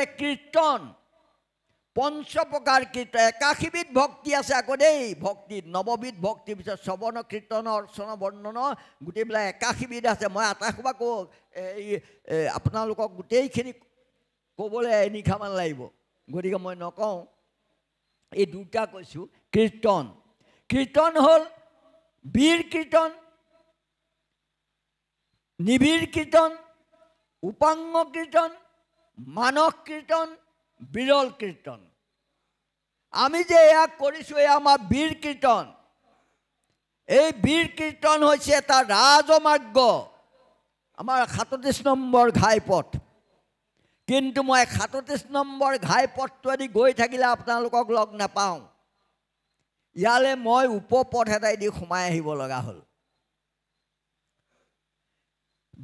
কৰে কীৰ্তন পঞ্চপ্ৰকাৰ কীৰ্তন 81বিধ ভক্তি আছে আকৌ দেই ভক্তিত নৱবিধ ভক্তিৰ পিছত শ্ৰৱণ কীৰ্তন অৰ্চন বৰ্ণন গোটেইবিলাক 81বিধ আছে মই আটাইসোপা কওঁ এই আপোনালোকক গোটেইখিনি ক'বলৈ এনিশামান লাগিব গতিকে মই নকওঁ এই দুটা কৈছোঁ কীৰ্তন কীৰ্তন হ'ল বীৰ কীৰ্তন নিবিড় কীৰ্তন উপাঙ্গ কীৰ্তন মানস কীৰ্তন বিৰল কীৰ্তন আমি যে এয়া কৰিছোঁ এয়া আমাৰ বীৰ কীৰ্তন এই বীৰ কীৰ্তন হৈছে এটা ৰাজমাৰ্গ আমাৰ 37 নম্বৰ ঘাইপথ কিন্তু মই 37 নম্বৰ ঘাইপথটোৱেদি গৈ থাকিলে আপোনালোকক লগ নাপাওঁ ইয়ালে মই উপপথ এটাই দি সোমাই আহিব লগা হ'ল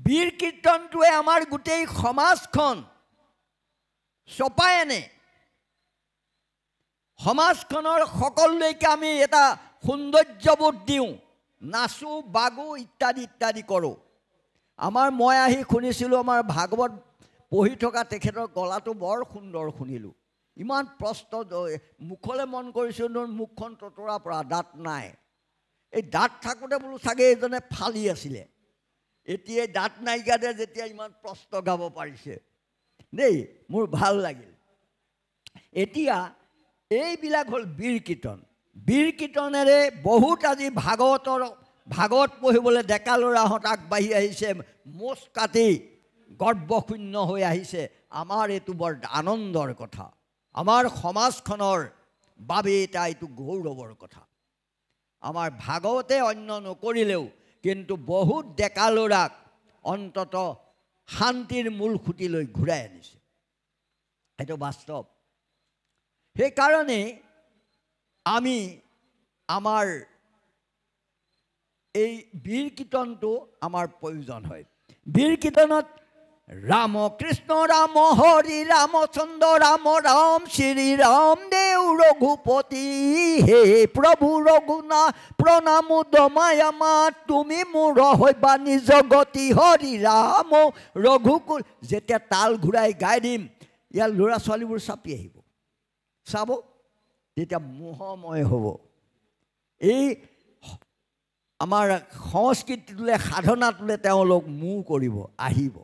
বীৰ কীৰ্তনটোৱে আমাৰ গোটেই সমাজখন চপাই আনে সমাজখনৰ সকলোলৈকে আমি এটা সৌন্দৰ্যবোধ দিওঁ নাচো বাগো ইত্যাদি ইত্যাদি কৰোঁ আমাৰ মই আহি শুনিছিলোঁ আমাৰ ভাগৱত পঢ়ি থকা তেখেতৰ গলাটো বৰ সুন্দৰ শুনিলোঁ ইমান প্ৰস্ত মুখলৈ মন কৰিছোঁ মুখখন ততৰা পৰা দাঁত নাই এই দাঁত থাকোঁতে বোলো চাগে এইজনে ফালি আছিলে এতিয়া দাঁত নাইকিয়াতে যেতিয়া ইমান প্ৰস্ত গাব পাৰিছে দেই মোৰ ভাল লাগিল এতিয়া এইবিলাক হ'ল বীৰ কীৰ্তনেৰে বহুত আজি ভাগৱত পঢ়িবলৈ ডেকা ল'ৰাহঁত আগবাঢ়ি আহিছে মোচ কাটি গৰ্বশূন্য হৈ আহিছে আমাৰ এইটো বৰ আনন্দৰ কথা আমাৰ সমাজখনৰ বাবে এটা এইটো গৌৰৱৰ কথা আমাৰ ভাগৱতে অন্য নকৰিলেও কিন্তু বহুত ডেকা ল'ৰাক অন্তত শান্তিৰ মূল খুঁটিলৈ ঘূৰাই আনিছে এইটো বাস্তৱ সেইকাৰণে আমি আমাৰ এই বীৰ কীৰ্তনটো আমাৰ প্ৰয়োজন হয় বীৰ কীৰ্তনত ৰাম কৃষ্ণ ৰাম হৰি ৰামচন্দ্ৰ ৰাম ৰাম শ্ৰী ৰাম দেৱ ৰঘুপতি হে প্ৰভু ৰঘুনাথ প্ৰণাম দমায়ামা তুমি মোৰ হৈবা নিজ গতি হৰি ৰাম ৰঘুকুল যেতিয়া তাল ঘূৰাই গাই দিম ইয়াৰ ল'ৰা ছোৱালীবোৰ চাপি আহিব চাব তেতিয়া মোহময় হ'ব এই আমাৰ সংস্কৃতিটোলৈ সাধনাটোলৈ তেওঁলোক মোহ কৰিব আহিব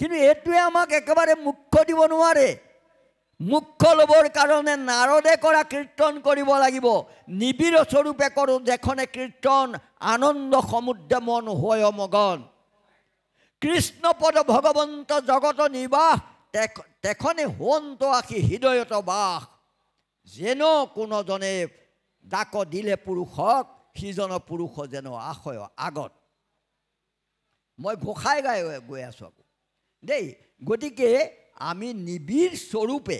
কিন্তু এইটোৱে আমাক একেবাৰে মুখ্য দিব নোৱাৰে মুখ্য ল'বৰ কাৰণে নাৰদে কৰা কীৰ্তন কৰিব লাগিব নিবিড় স্বৰূপে কৰোঁ যেখনে কীৰ্তন আনন্দ সমুদ্ৰ মন হয় মগন কৃষ্ণপদ ভগৱন্ত জগত নিবাস তেখনে হন্ত আখি হৃদয়ত বাস যেন কোনোজনে ডাক দিলে পুৰুষক সিজন পুৰুষ যেন আশয় আগত মই ঘোষাই গাই গৈ আছোঁ আকৌ দেই গতিকে আমি নিবিড় স্বৰূপে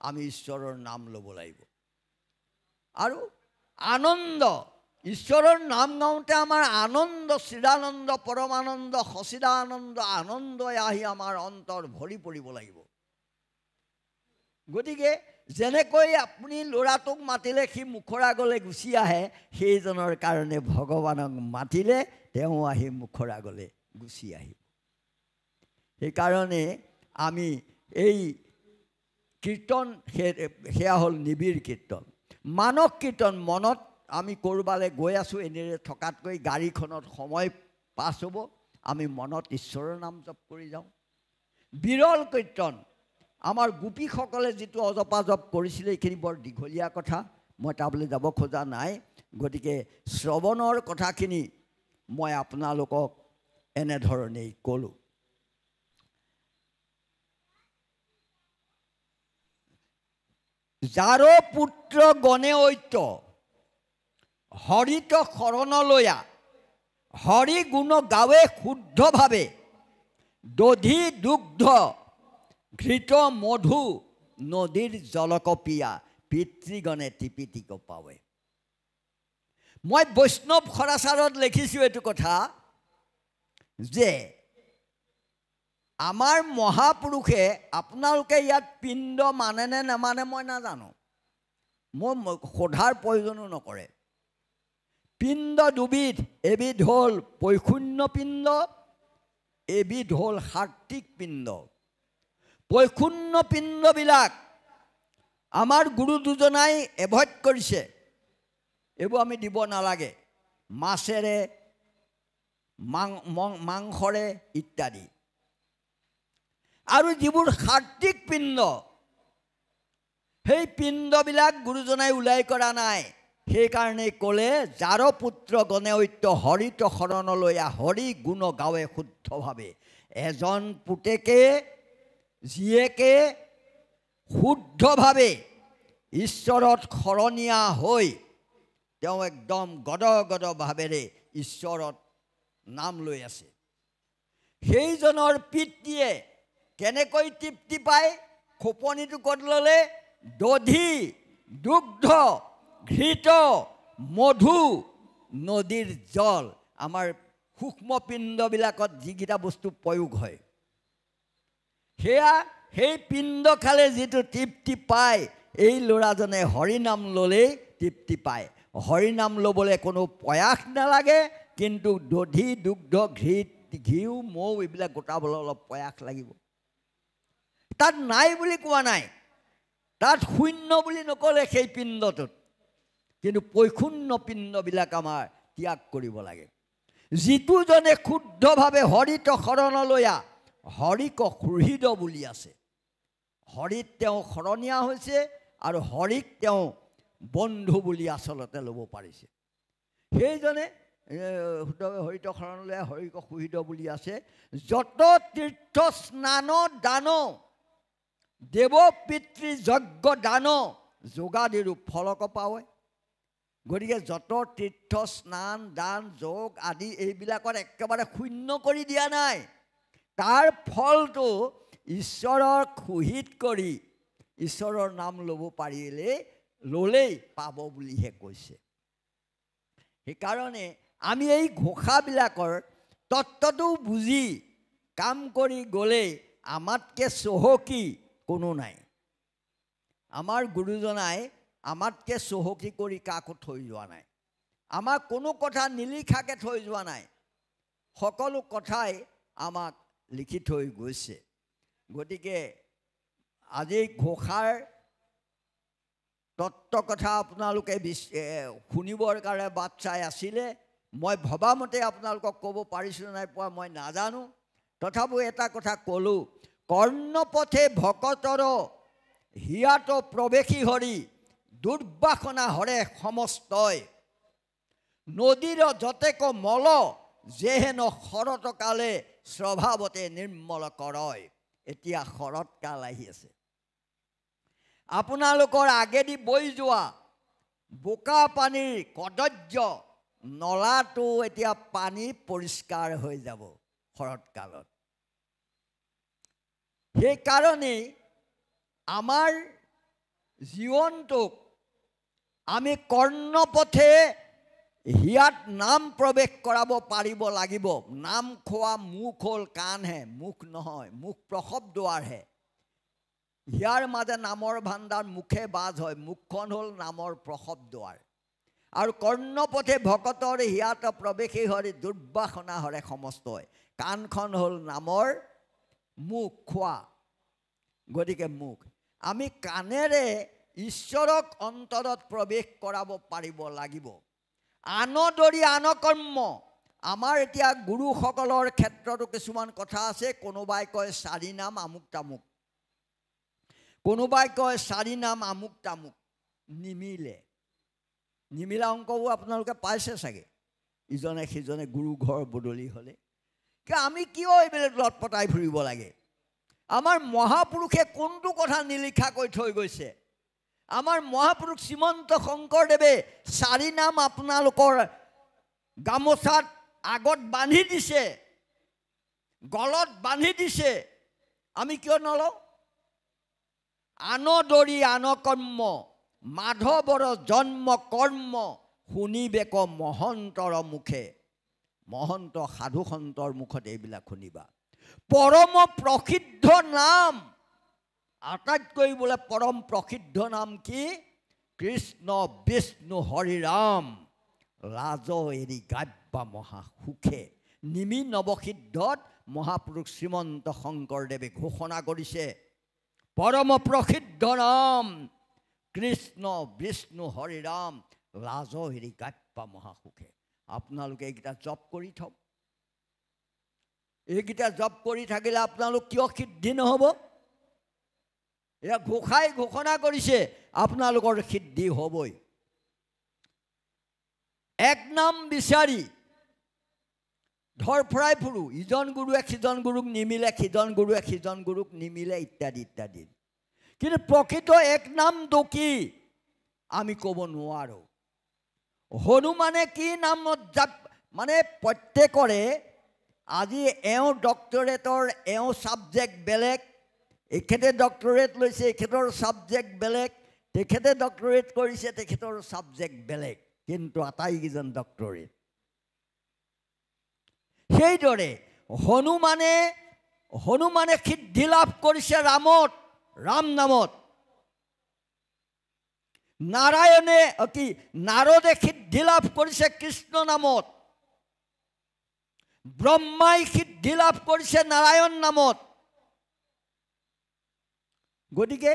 আমি ঈশ্বৰৰ নাম ল'ব লাগিব আৰু আনন্দ ঈশ্বৰৰ নাম গাওঁতে আমাৰ আনন্দ চিদানন্দ পৰমানন্দ সচিদানন্দ আনন্দই আহি আমাৰ অন্তৰ ভৰি পৰিব লাগিব গতিকে যেনেকৈ আপুনি ল'ৰাটোক মাতিলে সি মুখৰ আগলৈ গুচি আহে সেইজনৰ কাৰণে ভগৱানক মাতিলে তেওঁ আহি মুখৰ আগলৈ গুচি আহিব সেইকাৰণে আমি এই কীৰ্তন সেয়া হ'ল নিবিড় কীৰ্তন মানস কীৰ্তন মনত আমি ক'ৰবালৈ গৈ আছোঁ এনেৰে থকাতকৈ গাড়ীখনত সময় পাছ হ'ব আমি মনত ঈশ্বৰৰ নাম জপ কৰি যাওঁ বিৰল কীৰ্তন আমাৰ গোপীসকলে যিটো অজপা জপ কৰিছিলে এইখিনি বৰ দীঘলীয়া কথা মই তালৈ যাব খোজা নাই গতিকে শ্ৰৱণৰ কথাখিনি মই আপোনালোকক এনেধৰণেই ক'লোঁ যাৰ পুত্ৰ গণে ঐত্য হৰিত শৰণলৈয়া হৰি গুণ গাৱে শুদ্ধভাৱে দধি দুগ্ধ ঘৃত মধু নদীৰ জলকপিয়া পিতৃগণে টিপিটিক পাৱে মই বৈষ্ণৱ খৰাচাৰত লিখিছোঁ এইটো কথা যে আমাৰ মহাপুৰুষে আপোনালোকে ইয়াত পিণ্ড মানেনে নামানে মই নাজানো মই সোধাৰ প্ৰয়োজনো নকৰে পিণ্ড দুবিধ এবিধ হ'ল পৈশূন্য পিণ্ড এবিধ হ'ল সাত্বিক পিণ্ড পৈশূন্য পিণ্ডবিলাক আমাৰ গুৰু দুজনাই এভইড কৰিছে, এইবোৰ আমি দিব নালাগে, মাছেৰে মাংসৰে ইত্যাদি। আৰু যিবোৰ সাত্বিক পিণ্ড, সেই পিণ্ডবিলাক গুৰুজনাই ওলাই কৰা নাই। সেইকাৰণে ক'লে, যাৰ পুত্ৰ গণেয়ত্য হৰিত শৰণলৈ হৰি গুণ গাৱে শুদ্ধভাৱে। এজন পুতেকে জীয়েকে শুদ্ধভাৱে ঈশ্বৰত শৰণীয়া হৈ তেওঁ একদম গদ ভাৱেৰে ঈশ্বৰত নাম লৈ আছে। সেইজনৰ পিতৃয়ে কেনেকৈ তৃপ্তি পায়? খোপনিটো ক'ত ল'লে? দধি, দুগ্ধ, ঘৃত, মধু, নদীৰ জল। আমাৰ সূক্ষ্ম পিণ্ডবিলাকত যিকেইটা বস্তু প্ৰয়োগ হয়, সেই পিণ্ড খালে যিটো তৃপ্তি পায়, এই ল'ৰাজনে হৰিনাম ল'লেই তৃপ্তি পায়। হৰিনাম ল'বলৈ কোনো প্ৰয়াস নালাগে, কিন্তু দধি, দুগ্ধ, ঘিউ, মৌ এইবিলাক গোটাবলৈ অলপ প্ৰয়াস লাগিব। তাত নাই বুলি কোৱা নাই, তাত শূন্য বুলি নক'লে সেই পিণ্ডটোত, কিন্তু পৈশূন্য পিণ্ডবিলাক আমাৰ ত্যাগ কৰিব লাগে। যিটোজনে শুদ্ধভাৱে হৰিত শৰণলৈ হৰিক সুহৃদ বুলি আছে, হৰিত তেওঁ শৰণীয়া হৈছে আৰু হৰিক তেওঁ বন্ধু বুলি আচলতে ল'ব পাৰিছে। সেইজনে শুদ্ধভাৱে হৰিত শৰণলৈ হৰিক সুহৃদ বুলি আছে। যত তীৰ্থ স্নান দান দেৱ পিতৃ যজ্ঞ দান যোগাদিৰো ফলক পাৱে। গতিকে যত তীৰ্থ স্নান দান যোগ আদি এইবিলাকত একেবাৰে শূন্য কৰি দিয়া নাই, তাৰ ফলটো ঈশ্বৰক সুহিত কৰি ঈশ্বৰৰ নাম ল'ব ল'লেই পাব বুলিহে কৈছে। সেইকাৰণে আমি এই ঘোষাবিলাকৰ তত্ত্বটো বুজি কাম কৰি গ'লেই আমাতকৈ চহকী কোনো নাই। আমাৰ গুৰুজনাই আমাতকৈ চহকী কৰি কাকো থৈ যোৱা নাই, আমাক কোনো কথা নিলিখাকৈ থৈ যোৱা নাই, সকলো কথাই আমাক লিখি থৈ গৈছে। গতিকে আজি ঘোষাৰ তত্ত্ব কথা আপোনালোকে শুনিবৰ কাৰণে বাট চাই আছিলে। মই ভবামতে আপোনালোকক ক'ব পাৰিছোঁ নাই পোৱা মই নাজানো, তথাপিও এটা কথা ক'লোঁ, কৰ্ণপথে ভকতৰ হিয়াত প্ৰৱেশী হৰি দুৰ্বাসনা হৰে সমস্তই। নদীৰ যতেক মল যেহেন শৰতকালে স্বভাৱতে নিৰ্মল কৰয়। এতিয়া শৰৎকাল আহি আছে, আপোনালোকৰ আগেদি বৈ যোৱা বোকা পানীৰ কদৰ্য নলাটো এতিয়া পানী পৰিষ্কাৰ হৈ যাব শৰৎকালত। সেইকাৰণেই আমাৰ জীৱনটোক আমি কৰ্ণপথে হিয়াত নাম প্ৰৱেশ কৰাব পাৰিব লাগিব। নাম খোৱা মুখ হ'ল কাণহে, মুখ নহয়, মুখ প্ৰসৱ দুৱাৰহে। হিয়াৰ মাজে নামৰ ভাণ্ডাৰ, মুখে বাজ হয়, মুখখন হ'ল নামৰ প্ৰসৱ দুৱাৰ। আৰু কৰ্ণপথে ভকতৰ হিয়াত প্ৰৱেশী হৰি দুৰ্বাসনা হৰে সমস্তই। কাণখন হ'ল নামৰ মুখ, খোৱা। গতিকে মুখ আমি কাণেৰে ঈশ্বৰক অন্তৰত প্ৰৱেশ কৰাব পাৰিব লাগিব। আনদৰি আনকৰ্ম, আমাৰ এতিয়া গুৰুসকলৰ ক্ষেত্ৰতো কিছুমান কথা আছে। কোনোবাই কয় চাৰি নাম আমুক তামুক, কোনোবাই কয় চাৰি নাম আমুক তামুক, নিমিলা অংকবোৰ আপোনালোকে পাইছে চাগে। ইজনে সিজনে গুৰু ঘৰ বদলি হ'লে আমি কিয় এইবিলাক লটপটাই ফুৰিব লাগে? আমাৰ মহাপুৰুষে কোনটো কথা নিলিখাকৈ থৈ গৈছে? আমাৰ মহাপুৰুষ শ্ৰীমন্ত শংকৰদেৱে চাৰি নাম আপোনালোকৰ গামোচাত আগত বান্ধি দিছে, গলত বান্ধি দিছে, আমি কিয় নলওঁ? আনদৰি আনকৰ্ম মাধৱৰ জন্ম কৰ্ম শুনিবেক মহন্তৰ মুখে। মহন্ত সাধু সন্তৰ মুখত এইবিলাক শুনিবা। পৰম প্ৰসিদ্ধ নাম, আটাইতকৈ বোলে পৰম প্ৰসিদ্ধ নাম কি? কৃষ্ণ বিষ্ণু হৰি ৰাম। লাজ এৰি গাব্যা মহা সুখে। নিমি নৱসিদ্ধত মহাপুৰুষ শ্ৰীমন্ত শংকৰদেৱে ঘোষণা কৰিছে, পৰম প্ৰসিদ্ধ নাম কৃষ্ণ বিষ্ণু হৰি ৰাম লাজ হেৰি গাপ্পা মহাসুখে। আপোনালোকে এইকেইটা জপ কৰি থওক। এইকেইটা জপ কৰি থাকিলে আপোনালোক কিয় সিদ্ধি নহ'ব? এয়া গোসাঁই ঘোষণা কৰিছে আপোনালোকৰ সিদ্ধি হ'বই। এক নাম বিচাৰি ধৰফৰাই ফুৰো, ইজন গুৰুৱে সিজন গুৰুক নিমিলে, সিজন গুৰুৱে সিজন গুৰুক নিমিলে, ইত্যাদি ইত্যাদি। কিন্তু প্ৰকৃত এক নামটো কি আমি ক'ব নোৱাৰোঁ। হনুমানে কি নামত জাপ মানে প্ৰত্যেকৰে আজি এওঁ ডক্টৰেটৰ এওঁ ছাবজেক্ট বেলেগ, এখেতে ডক্টৰেট লৈছে এখেতৰ ছাবজেক্ট বেলেগ, তেখেতে ডক্টৰেট কৰিছে তেখেতৰ ছাবজেক্ট বেলেগ, কিন্তু আটাইকেইজন ডক্টৰেট। সেইদৰে হনুমানে সিদ্ধি লাভ কৰিছে ৰামত, ৰাম নামত। নাৰায়ণে কি নাৰদে সিদ্ধি লাভ কৰিছে কৃষ্ণ নামত। ব্ৰহ্মাই সিদ্ধি লাভ কৰিছে নাৰায়ণ নামত। গতিকে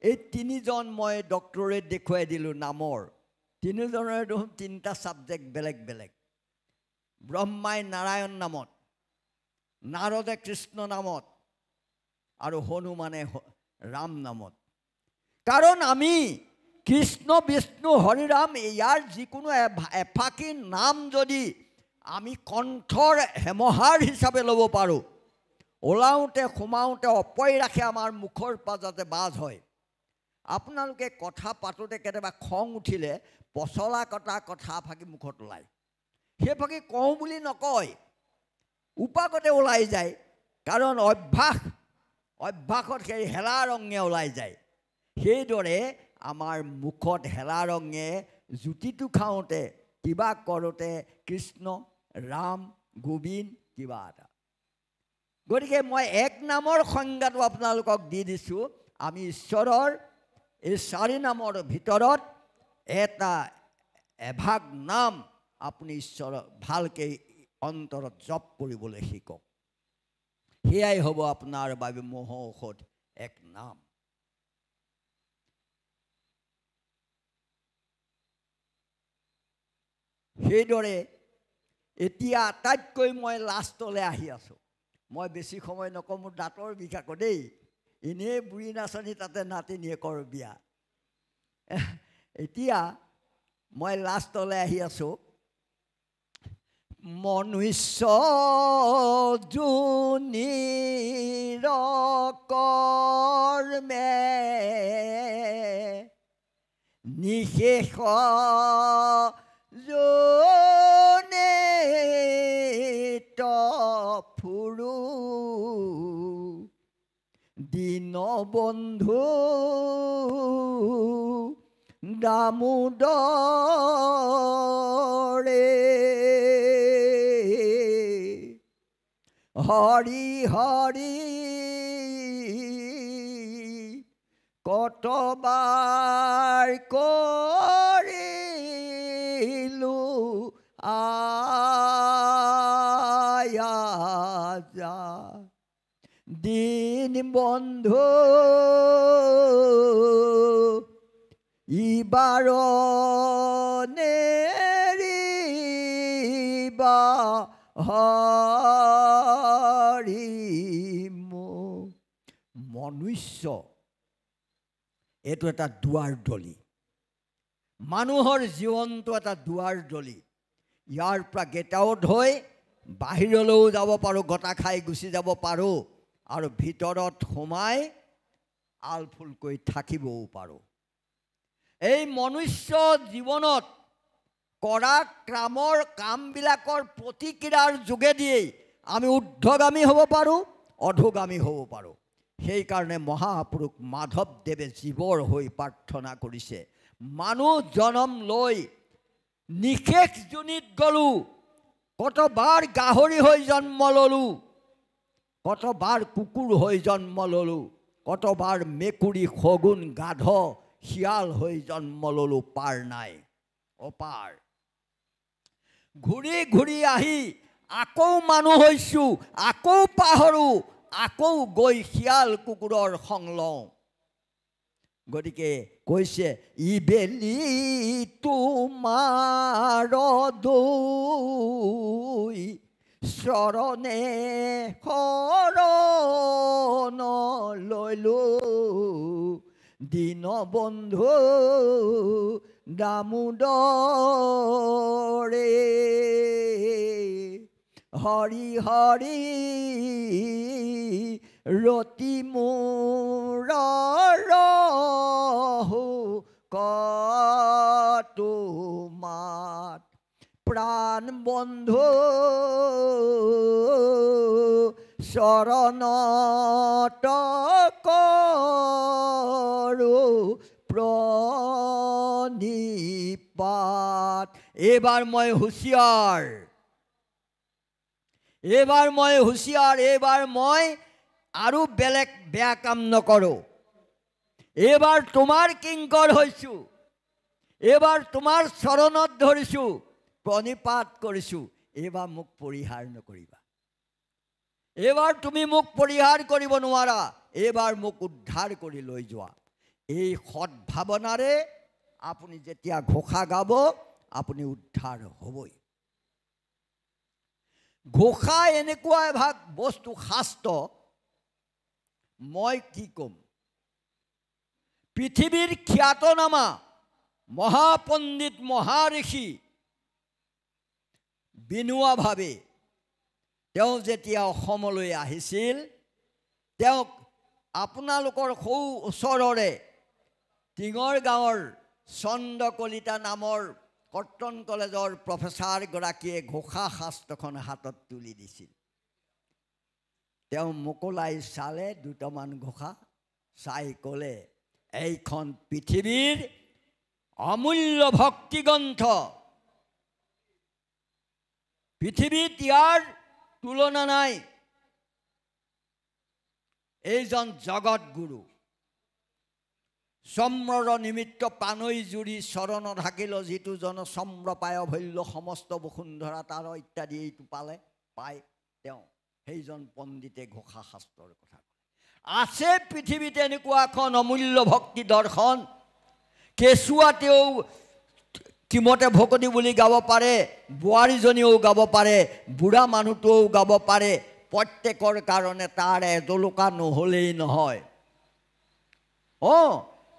এই তিনিজন মই ডক্টৰেট দেখুৱাই দিলোঁ নামৰ। তিনিজনৰ দেখোন তিনিটা ছাবজেক্ট বেলেগ বেলেগ। ব্ৰহ্মাই নাৰায়ণ নামত, নাৰদে কৃষ্ণ নামত আৰু হনুমানে ৰাম নামত। কাৰণ আমি কৃষ্ণ বিষ্ণু হৰি ৰাম ইয়াৰ যিকোনো এফাকি নাম যদি আমি কণ্ঠৰ হেমহাৰ হিচাপে ল'ব পাৰোঁ, ওলাওঁতে সোমাওঁতে অপয় ৰাখে আমাৰ মুখৰ পৰা যাতে বাজ হয়। আপোনালোকে কথা পাতোঁতে কেতিয়াবা খং উঠিলে পচলা কটা কথা ফাকি মুখত ওলায়। সেই ফাকি কওঁ বুলি নকয়, উপাকতে ওলাই যায়। কাৰণ অভ্যাসত সেই হেলা ৰঙে ওলাই যায়। সেইদৰে আমাৰ মুখত হেলা ৰঙে জুতিটো খাওঁতে কিবা কৰোঁতে কৃষ্ণ ৰাম গোবিন্দ কিবা এটা। গতিকে মই এক নামৰ সংজ্ঞাটো আপোনালোকক দি দিছোঁ। আমি ঈশ্বৰৰ এই চাৰি নামৰ ভিতৰত এটা এভাগ নাম আপুনি ঈশ্বৰৰ ভালকৈ অন্তৰত জপ কৰিবলৈ শিকক। সেয়াই হ'ব আপোনাৰ বাবে মহ ঔষধ এক নাম। সেইদৰে এতিয়া আটাইতকৈ মই লাষ্টলৈ আহি আছোঁ। মই বেছি সময় নকওঁ, মোৰ দাঁতৰ বিষ আকৌ দেই। এনেই বুঢ়ী নাচনী তাতে নাতিনীয়েকৰ বিয়া। এতিয়া মই লাষ্টলৈ আহি আছোঁ। মনুষ্য যোনিৰ কৰ্মে নিশেষ যোনে ফুৰু দীনবন্ধু দামোদৰে হৰি হৰি কতবাৰ কৰিলোঁ আয়াজা দীন বন্ধু ইবাৰ নেৰিবা হৰি মোক। মনুষ্য এইটো এটা দুৱাৰ দলি। মানুহৰ জীৱনটো এটা দুৱাৰ দলি। ইয়াৰ পৰা গেট আউট হৈ বাহিৰলৈও যাব পাৰোঁ, গটা খাই গুচি যাব পাৰোঁ, আৰু ভিতৰত সোমাই আলফুলকৈ থাকিবও পাৰোঁ। এই মনুষ্য জীৱনত কৰা কামবিলাকৰ প্ৰতিক্ৰিয়াৰ যোগেদিয়েই আমি ঊৰ্ধ্বগামী হ'ব পাৰোঁ, অধোগামী হ'ব পাৰোঁ। সেইকাৰণে মহাপুৰুষ মাধৱদেৱে জীৱৰ হৈ প্ৰাৰ্থনা কৰিছে, মানুহ জনম লৈ নিশেষ যোনিত গ'লোঁ, কতবাৰ গাহৰি হৈ জন্ম ল'লোঁ, কতবাৰ কুকুৰ হৈ জন্ম ল'লোঁ, কতবাৰ মেকুৰী শগুন গাধ শিয়াল হৈ জন্ম ল'লোঁ, পাৰ নাই অপাৰ। ঘূৰি ঘূৰি আহি আকৌ মানুহ হৈছোঁ, আকৌ পাহৰোঁ, আকৌ গৈ শিয়াল কুকুৰৰ সং লওঁ। গতিকে কৈছে ইবেলি তোমাৰ দৈ চৰণে শৰণ লৈলো দীনবন্ধু দামোদৰে হৰি হৰি ৰতি মোৰ কতুমাত প্ৰাণ বন্ধু চৰণত কৰো প্ৰণিপাত। এইবাৰ মই হুঁচিয়াৰ, এইবাৰ মই হুঁচিয়াৰ, এইবাৰ মই আৰু বেলেগ বেয়া কাম নকৰোঁ। এইবাৰ তোমাৰ কিংকৰ হৈছোঁ, এইবাৰ তোমাৰ চৰণত ধৰিছোঁ, প্ৰণিপাত কৰিছোঁ। এইবাৰ মোক পৰিহাৰ নকৰিবা, এইবাৰ তুমি মোক পৰিহাৰ কৰিব নোৱাৰা, এইবাৰ মোক উদ্ধাৰ কৰি লৈ যোৱা। এই সদ্ভাৱনাৰে আপুনি যেতিয়া ঘোষা গাব আপুনি উদ্ধাৰ হ'বই। ঘোষা এনেকুৱা এভাগ বস্তু শাস্ত্ৰ, মই কি ক'ম, পৃথিৱীৰ খ্যাতনামা মহাপণ্ডিত মহাঋষি বিনোৱা-ভাৱে তেওঁ যেতিয়া অসমলৈ আহিছিল, তেওঁক আপোনালোকৰ সৌ ওচৰৰে টিঙৰ গাঁৱৰ চন্দ্ৰ কলিতা নামৰ কটন কলেজৰ প্ৰফেচাৰগৰাকীয়ে ঘোষা শাস্ত্ৰখন হাতত তুলি দিছিল। তেওঁ মোকলাই চালে দুটামান ঘোষা, চাই ক'লে এইখন পৃথিৱীৰ অমূল্য ভক্তিগ্ৰন্থ, পৃথিৱীত ইয়াৰ তুলনা নাই। এইজন জগত গুৰু, চম্ৰৰ নিমিত্ত পানৈ জুৰি চৰণ ঢাকিল, যিটো জন চম্ৰ পায় ভল্য সমস্ত বসুন্ধৰা তাৰ ইত্যাদি এইটো পায় তেওঁ, সেইজন পণ্ডিতে ঘোষা শাস্ত্ৰৰ কথা কয়। আছে পৃথিৱীত এনেকুৱা এখন অমূল্য ভক্তি দৰ্শন, কেঁচুৱাতেও কিমতে ভকতি বুলি গাব পাৰে, বোৱাৰীজনীয়েও গাব পাৰে, বুঢ়া মানুহটোও গাব পাৰে, প্ৰত্যেকৰ কাৰণে তাৰ এজলোকা নহ'লেই নহয়।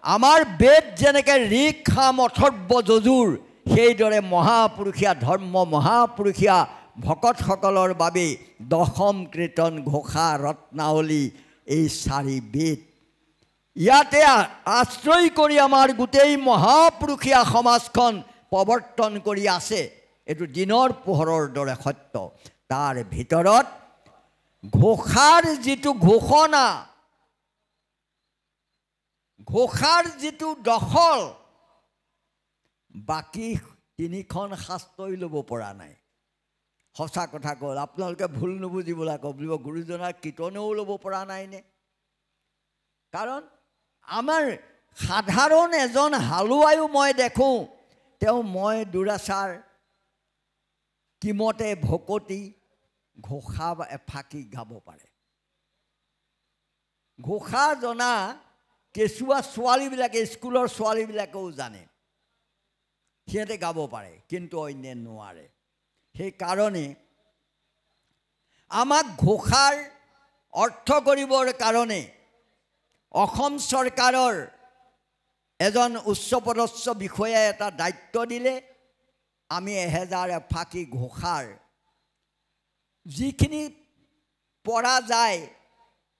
আমাৰ বেদ যেনেকৈ ঋক সাম অথৰ্ব যজুৰ, সেইদৰে মহাপুৰুষীয়া ধৰ্ম, মহাপুৰুষীয়া ভকতসকলৰ বাবে দশম কীৰ্তন, ঘোষা, ৰত্নাৱলী, এই 4 বেদ। ইয়াতে আশ্ৰয় কৰি আমাৰ গোটেই মহাপুৰুষীয়া সমাজখন প্ৰৱৰ্তন কৰি আছে। এইটো দিনৰ পোহৰৰ দৰে সত্য। তাৰ ভিতৰত ঘোষাৰ যিটো ঘোষণা, ঘোষাৰ যিটো দখল, বাকী 3খন শাস্ত্ৰই ল'ব পৰা নাই। সঁচা কথা ক'ল, আপোনালোকে ভুল নুবুজিবলৈ আকৌ বুলিব গুৰুজনাৰ কীৰ্তনেও ল'ব পৰা নাইনে? কাৰণ আমাৰ সাধাৰণ এজন হালোৱায়ো মই দেখোঁ, তেওঁ মই দুৰাচাৰ কিমতে ভকতি ঘোষা এফাকি গাব পাৰে। ঘোষা জনা কেঁচুৱা ছোৱালীবিলাকে, স্কুলৰ ছোৱালীবিলাকেও জানে, সিহঁতে গাব পাৰে, কিন্তু অন্যে নোৱাৰে। সেইকাৰণে আমাক ঘোষাৰ অৰ্থ কৰিবৰ কাৰণে অসম চৰকাৰৰ এজন উচ্চপদস্থ বিষয়াই এটা দায়িত্ব দিলে। আমি 1000 এফাকি ঘোষাৰ যিখিনি পৰা যায়,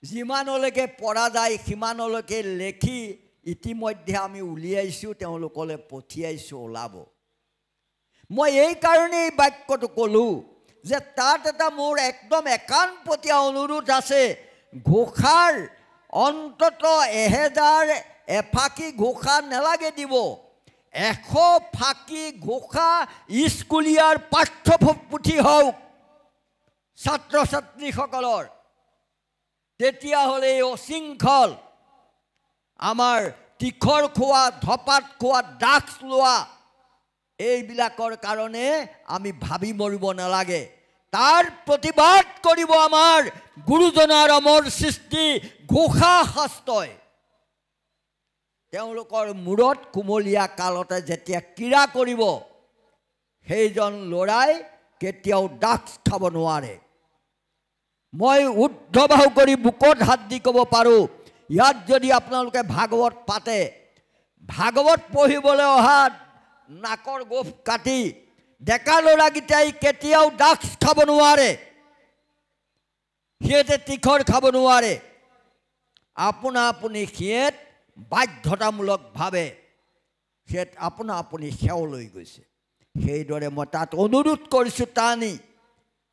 যিমানলৈকে পৰা যায় সিমানলৈকে লেখি ইতিমধ্যে আমি উলিয়াইছোঁ, তেওঁলোকলৈ পঠিয়াইছোঁ, ওলাব। মই এইকাৰণে এই বাক্যটো ক'লোঁ যে তাত এটা মোৰ একদম একানপতীয়া অনুৰোধ আছে। ঘোষাৰ অন্তত 1000 এফাকি ঘোষা নেলাগে দিব, 100 ফাকি ঘোষা স্কুলীয়াৰ পাঠ্যপুথি হওক ছাত্ৰ ছাত্ৰীসকলৰ। তেতিয়াহ'লে এই অশৃংখল আমাৰ তীখৰ খোৱা, ধপাত খোৱা, ড্ৰাগছ লোৱা, এইবিলাকৰ কাৰণে আমি ভাবি মৰিব নালাগে। তাৰ প্ৰতিবাদ কৰিব আমাৰ গুৰুজনাৰ অমৰ সৃষ্টি ঘোষা শাস্ত্ৰই। তেওঁলোকৰ মূৰত কুমলীয়া কালতে যেতিয়া ক্ৰীড়া কৰিব সেইজন ল'ৰাই কেতিয়াও ড্ৰাগছ খাব নোৱাৰে। মই উদ্ধবাহু কৰি বুকত হাত দি ক'ব পাৰোঁ, ইয়াত যদি আপোনালোকে ভাগৱত পাতে, ভাগৱত পঢ়িবলৈ অহা নাকৰ গোফ কাটি ডেকা ল'ৰাকেইটাই কেতিয়াও ড্ৰাগছ খাব নোৱাৰে, সিহঁতে তীখৰ খাব নোৱাৰে। আপোনা আপুনি সিহঁত বাধ্যতামূলকভাৱে সিহঁত আপোনা আপুনি সেৱ লৈ গৈছে। সেইদৰে মই তাত অনুৰোধ কৰিছোঁ টানি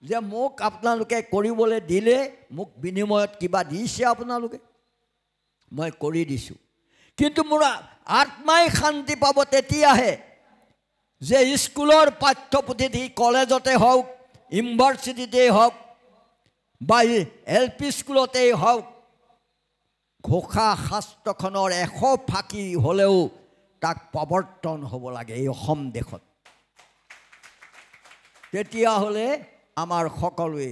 যে মোক আপোনালোকে কৰিবলৈ দিলে, মোক বিনিময়ত কিবা দিছে আপোনালোকে, মই কৰি দিছোঁ। কিন্তু মোৰ আত্মাই শান্তি পাব তেতিয়াহে যে স্কুলৰ পাঠ্যপুথিত কলেজতে হওক, ইউনিভাৰ্চিটিতেই হওক বা LP স্কুলতেই হওক, ঘোষা শাস্ত্ৰখনৰ 100 ফাঁকি হ'লেও তাক প্ৰৱৰ্তন হ'ব লাগে এই অসম দেশত। তেতিয়াহ'লে আমাৰ সকলোৱে,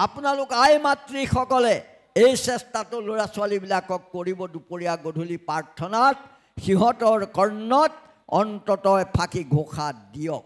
আপোনালোক আই মাতৃসকলে এই চেষ্টাটো ল'ৰা ছোৱালীবিলাকক কৰিব। দুপৰীয়া গধূলি প্ৰাৰ্থনাত সিহঁতৰ কৰ্ণত অন্ততঃ ফাঁকি ঘোষা দিয়ক।